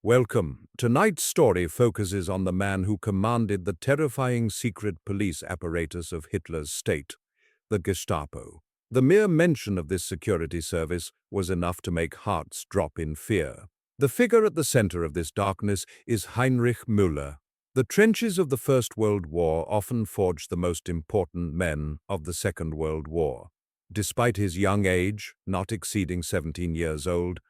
Welcome. Tonight's story focuses on the man who commanded the terrifying secret police apparatus of Hitler's state, the Gestapo. The mere mention of this security service was enough to make hearts drop in fear. The figure at the center of this darkness is Heinrich Müller. The trenches of the First World War often forged the most important men of the Second World War. Despite his young age, not exceeding 17 years old,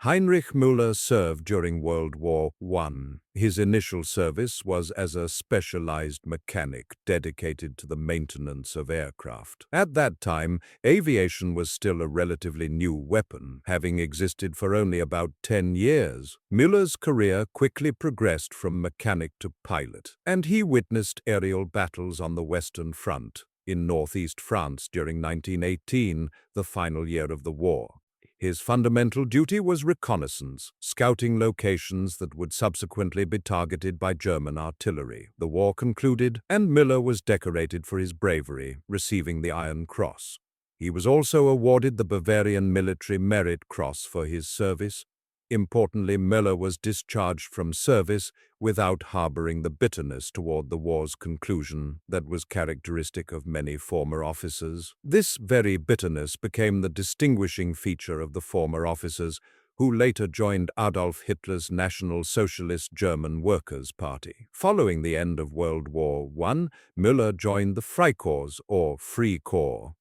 Heinrich Müller served during World War I. His initial service was as a specialized mechanic dedicated to the maintenance of aircraft. At that time, aviation was still a relatively new weapon, having existed for only about 10 years. Müller's career quickly progressed from mechanic to pilot, and he witnessed aerial battles on the Western Front in northeast France during 1918, the final year of the war. His fundamental duty was reconnaissance, scouting locations that would subsequently be targeted by German artillery. The war concluded, and Müller was decorated for his bravery, receiving the Iron Cross. He was also awarded the Bavarian Military Merit Cross for his service. Importantly, Müller was discharged from service without harboring the bitterness toward the war's conclusion that was characteristic of many former officers. This very bitterness became the distinguishing feature of the former officers who later joined Adolf Hitler's National Socialist German Workers' Party. Following the end of World War I, Müller joined the Freikorps, or Free Corps.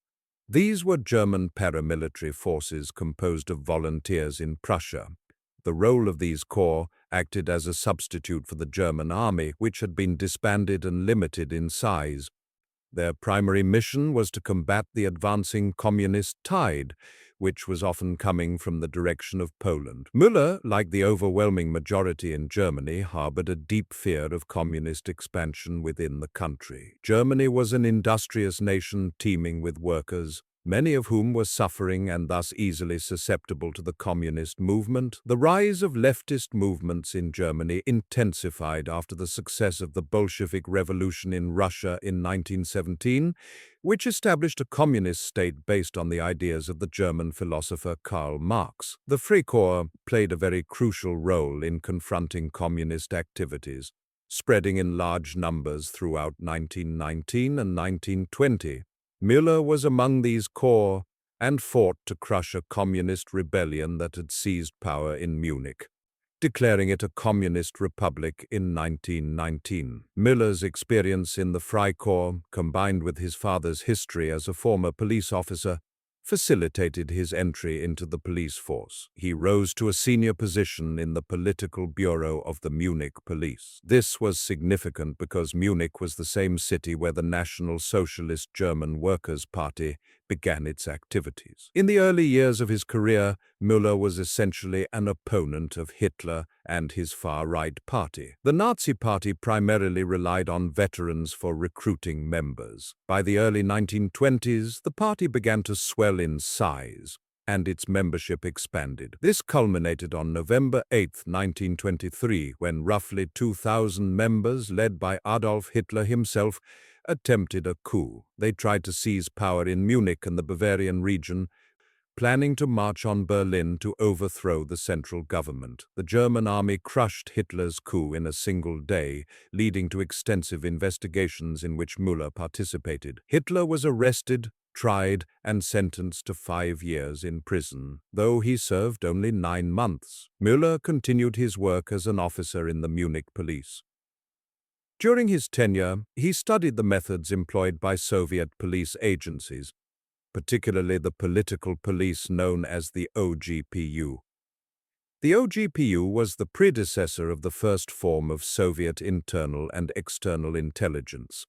These were German paramilitary forces composed of volunteers in Prussia. The role of these corps acted as a substitute for the German army, which had been disbanded and limited in size. Their primary mission was to combat the advancing communist tide, which was often coming from the direction of Poland. Müller, like the overwhelming majority in Germany, harbored a deep fear of communist expansion within the country. Germany was an industrious nation teeming with workers, many of whom were suffering and thus easily susceptible to the communist movement. The rise of leftist movements in Germany intensified after the success of the Bolshevik Revolution in Russia in 1917, which established a communist state based on the ideas of the German philosopher Karl Marx. The Freikorps played a very crucial role in confronting communist activities, spreading in large numbers throughout 1919 and 1920. Müller was among these corps and fought to crush a communist rebellion that had seized power in Munich, declaring it a communist republic in 1919. Müller's experience in the Freikorps, combined with his father's history as a former police officer, facilitated his entry into the police force. He rose to a senior position in the political bureau of the Munich police. This was significant because Munich was the same city where the National Socialist German Workers' Party began its activities. In the early years of his career, Müller was essentially an opponent of Hitler and his far-right party. The Nazi Party primarily relied on veterans for recruiting members. By the early 1920s, the party began to swell in size, and its membership expanded. This culminated on November 8, 1923, when roughly 2,000 members, led by Adolf Hitler himself, attempted a coup. They tried to seize power in Munich and the Bavarian region, planning to march on Berlin to overthrow the central government. The German army crushed Hitler's coup in a single day, leading to extensive investigations in which Müller participated. Hitler was arrested, tried, and sentenced to 5 years in prison, though he served only 9 months. Müller continued his work as an officer in the Munich police. During his tenure, he studied the methods employed by Soviet police agencies, particularly the political police known as the OGPU. The OGPU was the predecessor of the first form of Soviet internal and external intelligence,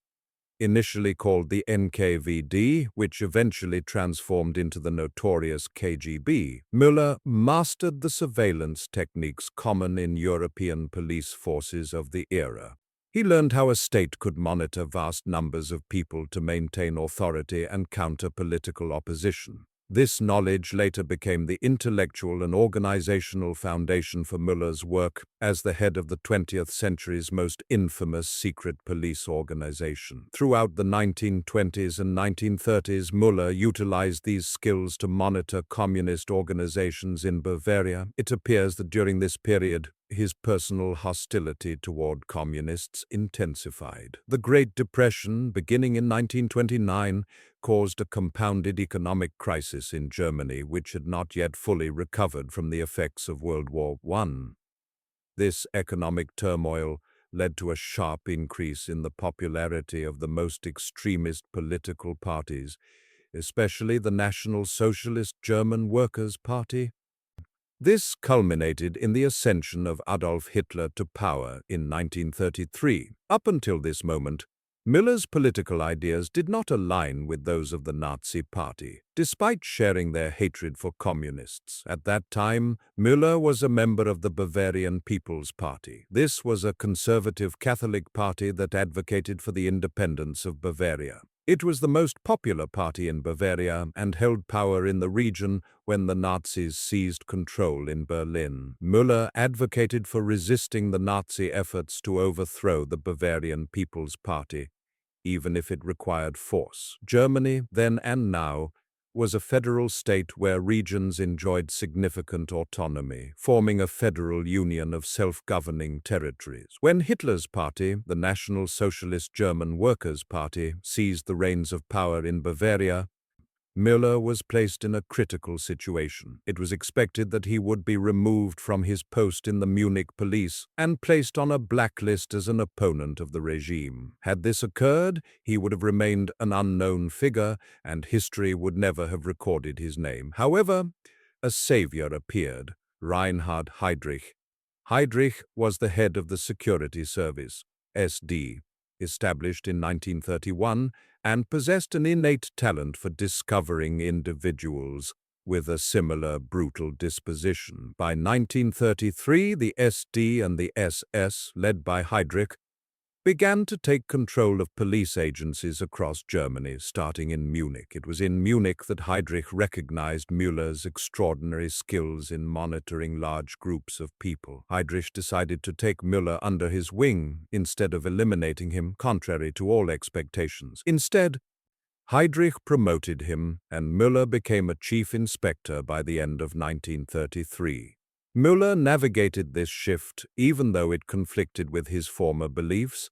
initially called the NKVD, which eventually transformed into the notorious KGB. Müller mastered the surveillance techniques common in European police forces of the era. He learned how a state could monitor vast numbers of people to maintain authority and counter political opposition. This knowledge later became the intellectual and organizational foundation for Müller's work as the head of the 20th century's most infamous secret police organization. Throughout the 1920s and 1930s, Müller utilized these skills to monitor communist organizations in Bavaria. It appears that during this period, his personal hostility toward communists intensified. The Great Depression, beginning in 1929, caused a compounded economic crisis in Germany which had not yet fully recovered from the effects of World War I. This economic turmoil led to a sharp increase in the popularity of the most extremist political parties, especially the National Socialist German Workers' Party. This culminated in the ascension of Adolf Hitler to power in 1933. Up until this moment, Müller's political ideas did not align with those of the Nazi Party, despite sharing their hatred for communists. At that time, Müller was a member of the Bavarian People's Party. This was a conservative Catholic party that advocated for the independence of Bavaria. It was the most popular party in Bavaria and held power in the region when the Nazis seized control in Berlin. Müller advocated for resisting the Nazi efforts to overthrow the Bavarian People's Party, even if it required force. Germany, then and now, was a federal state where regions enjoyed significant autonomy, forming a federal union of self-governing territories. When Hitler's party, the National Socialist German Workers' Party, seized the reins of power in Bavaria, Müller was placed in a critical situation. It was expected that he would be removed from his post in the Munich police and placed on a blacklist as an opponent of the regime. Had this occurred, he would have remained an unknown figure, and history would never have recorded his name. However, a savior appeared, Reinhard Heydrich. Heydrich was the head of the Security Service, SD, established in 1931, and possessed an innate talent for discovering individuals with a similar brutal disposition. By 1933, the SD and the SS, led by Heydrich, began to take control of police agencies across Germany, starting in Munich. It was in Munich that Heydrich recognized Müller's extraordinary skills in monitoring large groups of people. Heydrich decided to take Müller under his wing instead of eliminating him, contrary to all expectations. Instead, Heydrich promoted him, and Müller became a chief inspector by the end of 1933. Müller navigated this shift, even though it conflicted with his former beliefs,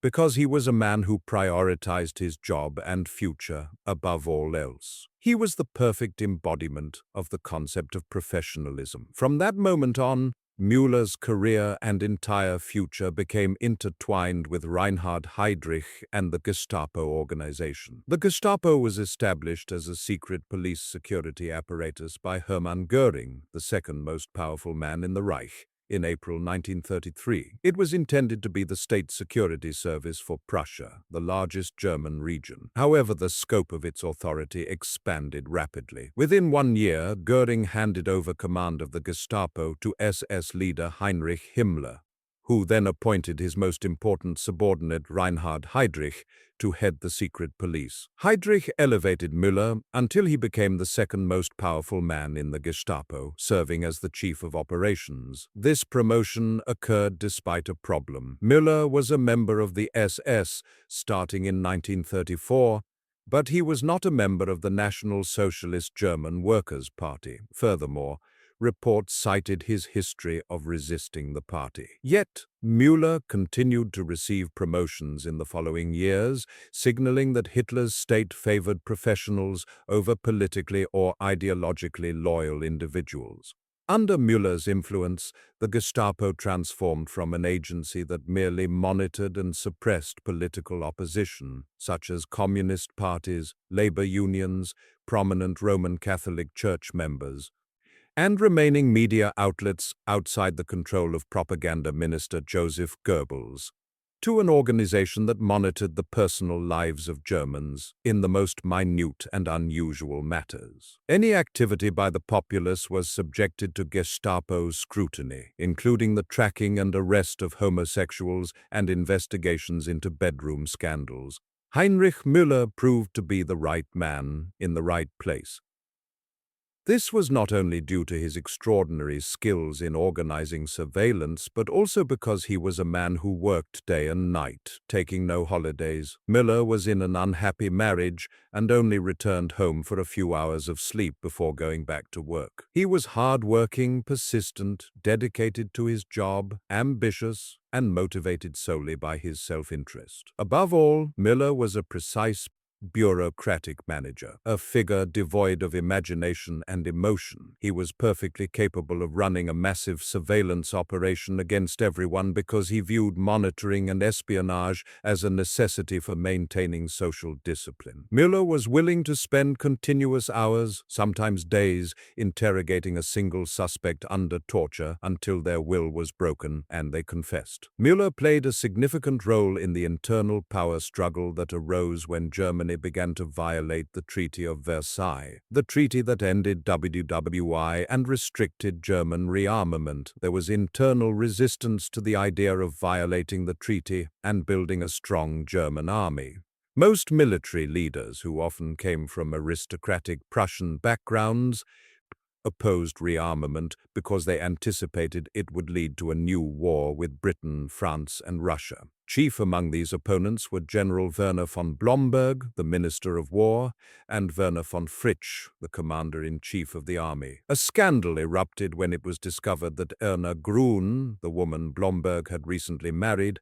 because he was a man who prioritized his job and future above all else. He was the perfect embodiment of the concept of professionalism. From that moment on, Müller's career and entire future became intertwined with Reinhard Heydrich and the Gestapo organization. The Gestapo was established as a secret police security apparatus by Hermann Göring, the second most powerful man in the Reich, in April 1933. It was intended to be the state security service for Prussia, the largest German region. However, the scope of its authority expanded rapidly. Within 1 year, Göring handed over command of the Gestapo to SS leader Heinrich Müller, who then appointed his most important subordinate Reinhard Heydrich to head the secret police. Heydrich elevated Müller until he became the second most powerful man in the Gestapo, serving as the chief of operations. This promotion occurred despite a problem. Müller was a member of the SS starting in 1934, but he was not a member of the National Socialist German Workers' Party. Furthermore, reports cited his history of resisting the party. Yet, Müller continued to receive promotions in the following years, signaling that Hitler's state favored professionals over politically or ideologically loyal individuals. Under Müller's influence, the Gestapo transformed from an agency that merely monitored and suppressed political opposition, such as communist parties, labor unions, prominent Roman Catholic Church members, and remaining media outlets outside the control of propaganda minister Joseph Goebbels, to an organization that monitored the personal lives of Germans in the most minute and unusual matters. Any activity by the populace was subjected to Gestapo scrutiny, including the tracking and arrest of homosexuals and investigations into bedroom scandals. Heinrich Müller proved to be the right man in the right place. This was not only due to his extraordinary skills in organizing surveillance, but also because he was a man who worked day and night, taking no holidays. Müller was in an unhappy marriage and only returned home for a few hours of sleep before going back to work. He was hard-working, persistent, dedicated to his job, ambitious, and motivated solely by his self-interest. Above all, Müller was a precise, bureaucratic manager, a figure devoid of imagination and emotion. He was perfectly capable of running a massive surveillance operation against everyone because he viewed monitoring and espionage as a necessity for maintaining social discipline. Müller was willing to spend continuous hours, sometimes days, interrogating a single suspect under torture until their will was broken and they confessed. Müller played a significant role in the internal power struggle that arose when Germany began to violate the Treaty of Versailles, the treaty that ended WWII and restricted German rearmament. There was internal resistance to the idea of violating the treaty and building a strong German army. Most military leaders, who often came from aristocratic Prussian backgrounds, opposed rearmament because they anticipated it would lead to a new war with Britain, France, and Russia. Chief among these opponents were General Werner von Blomberg, the Minister of War, and Werner von Fritsch, the Commander-in-Chief of the Army. A scandal erupted when it was discovered that Erna Grun, the woman Blomberg had recently married,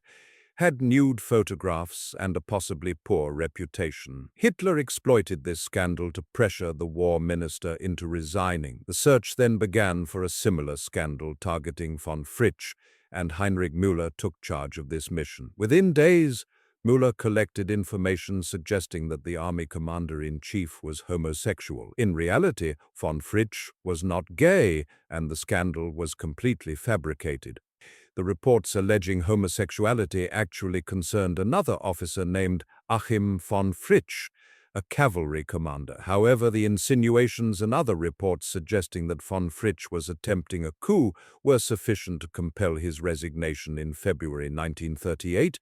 had nude photographs and a possibly poor reputation. Hitler exploited this scandal to pressure the war minister into resigning. The search then began for a similar scandal targeting von Fritsch, and Heinrich Müller took charge of this mission. Within days, Müller collected information suggesting that the army commander-in-chief was homosexual. In reality, von Fritsch was not gay, and the scandal was completely fabricated. The reports alleging homosexuality actually concerned another officer named Achim von Fritsch, a cavalry commander. However, the insinuations and other reports suggesting that von Fritsch was attempting a coup were sufficient to compel his resignation in February 1938.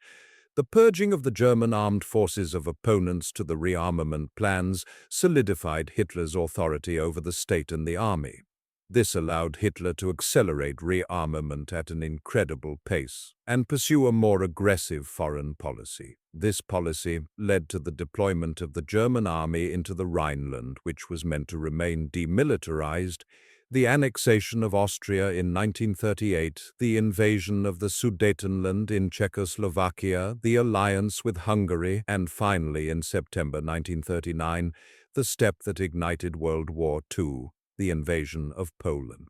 The purging of the German armed forces of opponents to the rearmament plans solidified Hitler's authority over the state and the army. This allowed Hitler to accelerate rearmament at an incredible pace and pursue a more aggressive foreign policy. This policy led to the deployment of the German army into the Rhineland, which was meant to remain demilitarized, the annexation of Austria in 1938, the invasion of the Sudetenland in Czechoslovakia, the alliance with Hungary, and finally, in September 1939, the step that ignited World War II, the invasion of Poland.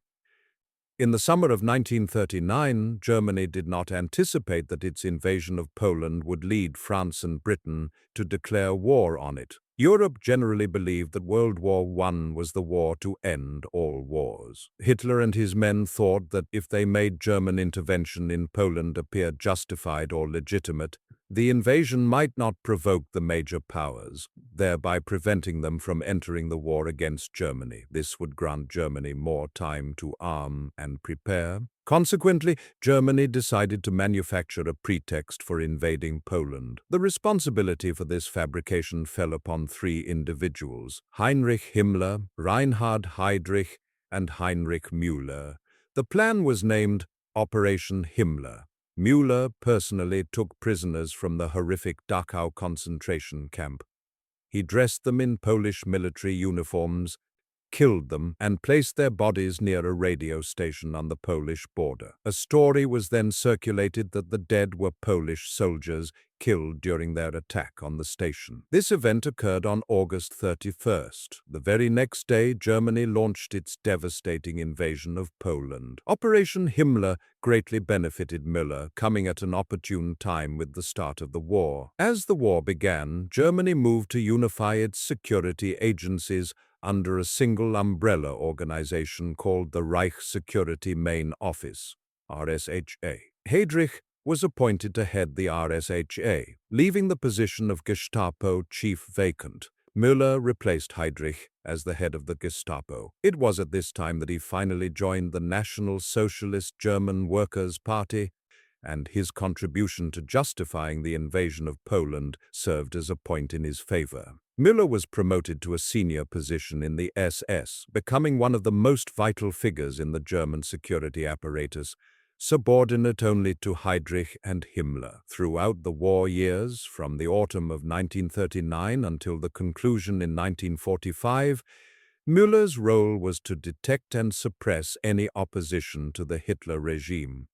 In the summer of 1939, Germany did not anticipate that its invasion of Poland would lead France and Britain to declare war on it. Europe generally believed that World War I was the war to end all wars. Hitler and his men thought that if they made German intervention in Poland appear justified or legitimate, the invasion might not provoke the major powers, thereby preventing them from entering the war against Germany. This would grant Germany more time to arm and prepare. Consequently, Germany decided to manufacture a pretext for invading Poland. The responsibility for this fabrication fell upon three individuals: Heinrich Himmler, Reinhard Heydrich, and Heinrich Müller. The plan was named Operation Himmler. Müller personally took prisoners from the horrific Dachau concentration camp. He dressed them in Polish military uniforms, killed them, and placed their bodies near a radio station on the Polish border. A story was then circulated that the dead were Polish soldiers killed during their attack on the station. This event occurred on August 31st. The very next day, Germany launched its devastating invasion of Poland. Operation Himmler greatly benefited Müller, coming at an opportune time with the start of the war. As the war began, Germany moved to unify its security agencies under a single umbrella organization called the Reich Security Main Office, RSHA. Heydrich was appointed to head the RSHA, leaving the position of Gestapo chief vacant. Müller replaced Heydrich as the head of the Gestapo. It was at this time that he finally joined the National Socialist German Workers' Party, and his contribution to justifying the invasion of Poland served as a point in his favor. Müller was promoted to a senior position in the SS, becoming one of the most vital figures in the German security apparatus, subordinate only to Heydrich and Himmler. Throughout the war years, from the autumn of 1939 until the conclusion in 1945, Müller's role was to detect and suppress any opposition to the Hitler regime.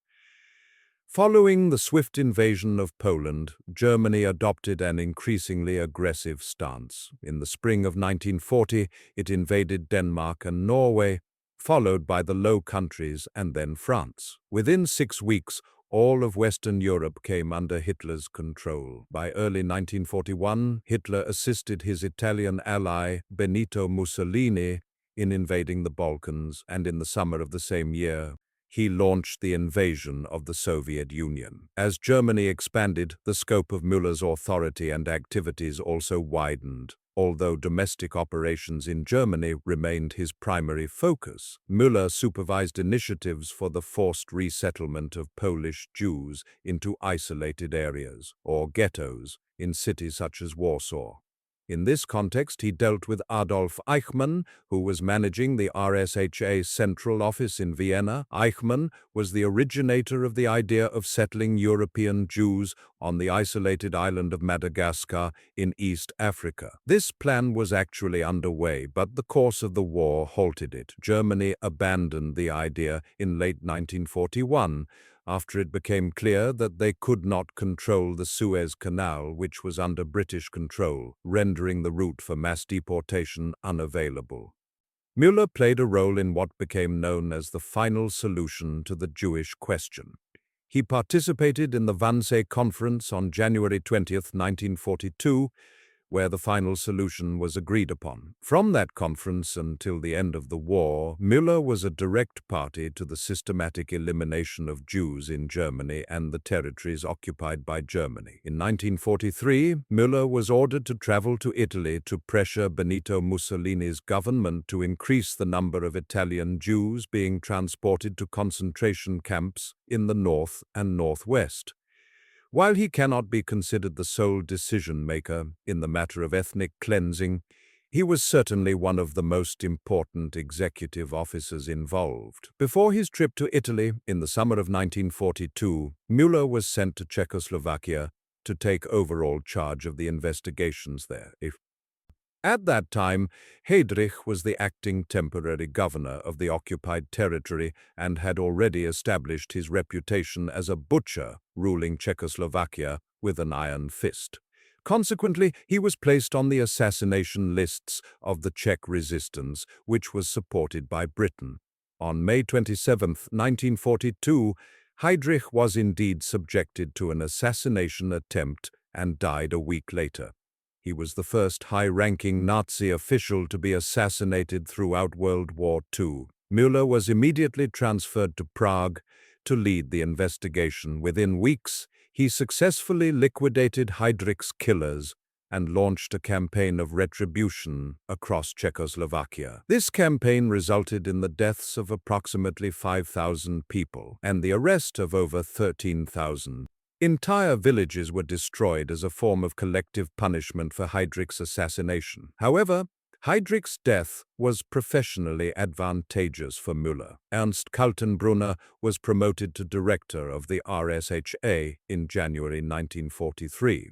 Following the swift invasion of Poland, Germany adopted an increasingly aggressive stance. In the spring of 1940, it invaded Denmark and Norway, followed by the Low Countries and then France. Within 6 weeks, all of Western Europe came under Hitler's control. By early 1941, Hitler assisted his Italian ally, Benito Mussolini, in invading the Balkans, and in the summer of the same year, he launched the invasion of the Soviet Union. As Germany expanded, the scope of Müller's authority and activities also widened. Although domestic operations in Germany remained his primary focus, Müller supervised initiatives for the forced resettlement of Polish Jews into isolated areas, or ghettos, in cities such as Warsaw. In this context, he dealt with Adolf Eichmann, who was managing the RSHA central office in Vienna. Eichmann was the originator of the idea of settling European Jews on the isolated island of Madagascar in East Africa. This plan was actually underway, but the course of the war halted it. Germany abandoned the idea in late 1941, after it became clear that they could not control the Suez Canal, which was under British control, rendering the route for mass deportation unavailable. Müller played a role in what became known as the final solution to the Jewish question. He participated in the Wannsee Conference on January 20, 1942, where the final solution was agreed upon. From that conference until the end of the war, Müller was a direct party to the systematic elimination of Jews in Germany and the territories occupied by Germany. In 1943, Müller was ordered to travel to Italy to pressure Benito Mussolini's government to increase the number of Italian Jews being transported to concentration camps in the north and northwest. While he cannot be considered the sole decision-maker in the matter of ethnic cleansing, he was certainly one of the most important executive officers involved. Before his trip to Italy in the summer of 1942, Müller was sent to Czechoslovakia to take overall charge of the investigations there. At that time, Heydrich was the acting temporary governor of the occupied territory and had already established his reputation as a butcher, ruling Czechoslovakia with an iron fist. Consequently, he was placed on the assassination lists of the Czech resistance, which was supported by Britain. On May 27, 1942, Heydrich was indeed subjected to an assassination attempt and died a week later. He was the first high-ranking Nazi official to be assassinated throughout World War II. Müller was immediately transferred to Prague to lead the investigation. Within weeks, he successfully liquidated Heydrich's killers and launched a campaign of retribution across Czechoslovakia. This campaign resulted in the deaths of approximately 5,000 people and the arrest of over 13,000. Entire villages were destroyed as a form of collective punishment for Heydrich's assassination. However, Heydrich's death was professionally advantageous for Müller. Ernst Kaltenbrunner was promoted to director of the RSHA in January 1943.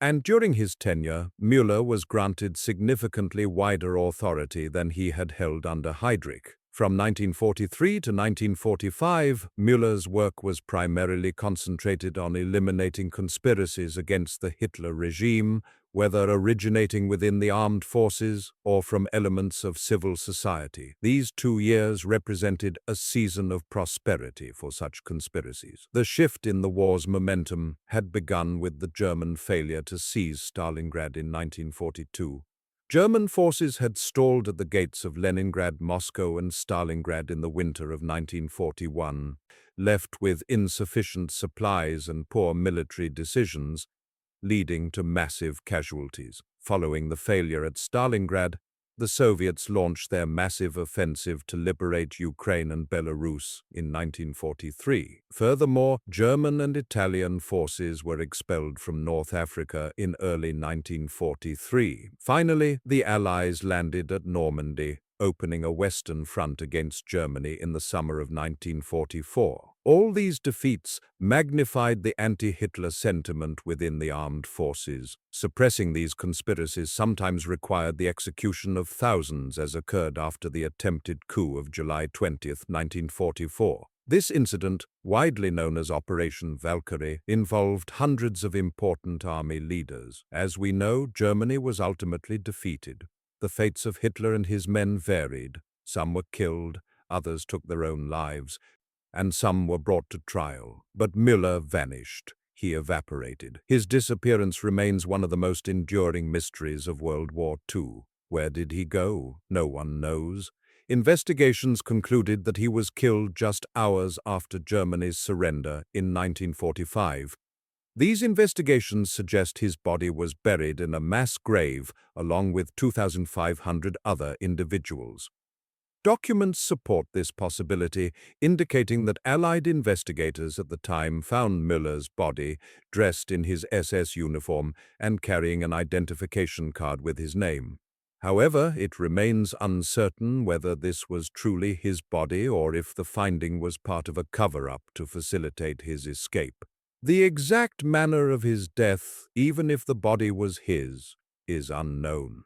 And during his tenure, Müller was granted significantly wider authority than he had held under Heydrich. From 1943 to 1945, Müller's work was primarily concentrated on eliminating conspiracies against the Hitler regime, whether originating within the armed forces or from elements of civil society. These 2 years represented a season of prosperity for such conspiracies. The shift in the war's momentum had begun with the German failure to seize Stalingrad in 1942. German forces had stalled at the gates of Leningrad, Moscow, and Stalingrad in the winter of 1941. Left with insufficient supplies and poor military decisions, leading to massive casualties. Following the failure at Stalingrad, The Soviets launched their massive offensive to liberate Ukraine and Belarus in 1943. Furthermore, German and Italian forces were expelled from North Africa in early 1943. Finally, the Allies landed at Normandy, opening a Western front against Germany in the summer of 1944. All these defeats magnified the anti-Hitler sentiment within the armed forces. Suppressing these conspiracies sometimes required the execution of thousands, as occurred after the attempted coup of July 20, 1944. This incident, widely known as Operation Valkyrie, involved hundreds of important army leaders. As we know, Germany was ultimately defeated. The fates of Hitler and his men varied. Some were killed, others took their own lives, and some were brought to trial. But Müller vanished. He evaporated. His disappearance remains one of the most enduring mysteries of World War II. Where did he go? No one knows. Investigations concluded that he was killed just hours after Germany's surrender in 1945. These investigations suggest his body was buried in a mass grave along with 2,500 other individuals. Documents support this possibility, indicating that Allied investigators at the time found Müller's body dressed in his SS uniform and carrying an identification card with his name. However, it remains uncertain whether this was truly his body or if the finding was part of a cover-up to facilitate his escape. The exact manner of his death, even if the body was his, is unknown.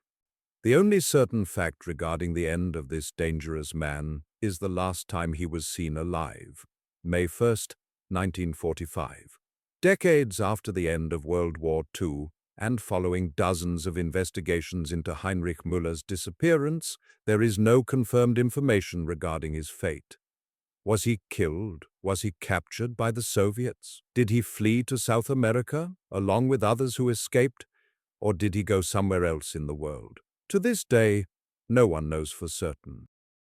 The only certain fact regarding the end of this dangerous man is the last time he was seen alive, May 1st, 1945. Decades after the end of World War II, and following dozens of investigations into Heinrich Müller's disappearance, there is no confirmed information regarding his fate. Was he killed? Was he captured by the Soviets? Did he flee to South America, along with others who escaped? Or did he go somewhere else in the world? To this day, no one knows for certain.